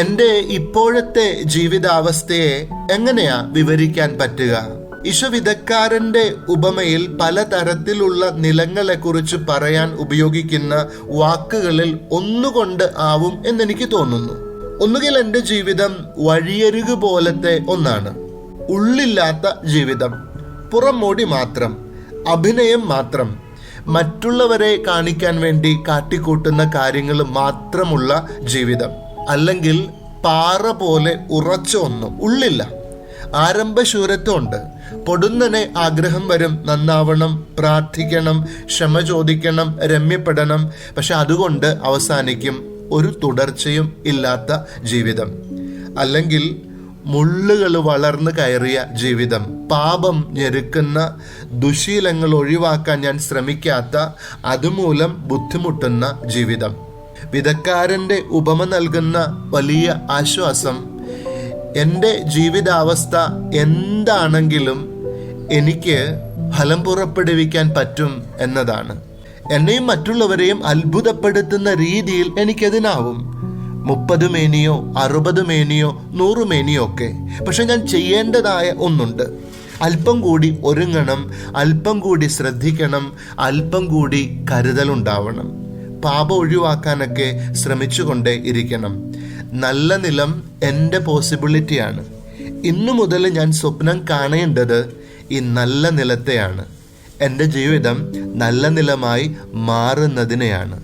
എൻ്റെ ഇപ്പോഴത്തെ ജീവിതാവസ്ഥയെ എങ്ങനെയാ വിവരിക്കാൻ പറ്റുക? ഈശോ വിതക്കാരന്റെ ഉപമയിൽ പലതരത്തിലുള്ള നിലങ്ങളെക്കുറിച്ച് പറയാൻ ഉപയോഗിക്കുന്ന വാക്കുകളിൽ ഒന്നുകൊണ്ട് ആവും എന്നെനിക്ക് തോന്നുന്നു. ഒന്നുകിൽ എൻ്റെ ജീവിതം വഴിയരികു പോലത്തെ ഒന്നാണ്, ഉള്ളില്ലാത്ത ജീവിതം, പുറംമോടി മാത്രം, അഭിനയം മാത്രം, മറ്റുള്ളവരെ കാണിക്കാൻ വേണ്ടി കാട്ടിക്കൂട്ടുന്ന കാര്യങ്ങൾ മാത്രമുള്ള ജീവിതം. അല്ലെങ്കിൽ പാറ പോലെ ഉറച്ച ഒന്നും ഉള്ളില്ല, ആരംഭശൂരത്വമുണ്ട്. പൊടുന്നനെ ആഗ്രഹം വരും, നന്നാവണം, പ്രാർത്ഥിക്കണം, ക്ഷമ ചോദിക്കണം, രമ്യപ്പെടണം. പക്ഷെ അതുകൊണ്ട് അവസാനിക്കും ഒരു തുടർച്ചയും ഇല്ലാത്ത ജീവിതം. അല്ലെങ്കിൽ മുള്ളുകൾ വളർന്നു കയറിയ ജീവിതം, പാപം ഞെരുക്കുന്ന, ദുശീലങ്ങൾ ഒഴിവാക്കാൻ ഞാൻ ശ്രമിക്കാത്ത, അതുമൂലം ബുദ്ധിമുട്ടുന്ന ജീവിതം. വിതക്കാരന്റെ ഉപമ നൽകുന്ന വലിയ ആശ്വാസം എൻ്റെ ജീവിതാവസ്ഥ എന്താണെങ്കിലും എനിക്ക് ഫലം പുറപ്പെടുവിക്കാൻ പറ്റും എന്നതാണ്. എന്നെയും മറ്റുള്ളവരെയും അത്ഭുതപ്പെടുത്തുന്ന രീതിയിൽ എനിക്കതിനാവും. 30 മേനിയോ 60 മേനിയോ 100 മേനിയോ ഒക്കെ. പക്ഷെ ഞാൻ ചെയ്യേണ്ടതായ ഒന്നുണ്ട്. അല്പം കൂടി ഒരുങ്ങണം, അല്പം കൂടി ശ്രദ്ധിക്കണം, അല്പം കൂടി കരുതലുണ്ടാവണം. പാപം ഒഴിവാക്കാനൊക്കെ ശ്രമിച്ചുകൊണ്ടേ ഇരിക്കണം. നല്ല നിലം എൻ്റെ പോസിബിലിറ്റിയാണ്. ഇന്നു മുതൽ ഞാൻ സ്വപ്നം കാണേണ്ടത് ഈ നല്ല നിലത്തെയാണ്. എൻ്റെ ജീവിതം നല്ല നിലമായി മാറുന്നതിനെയാണ്.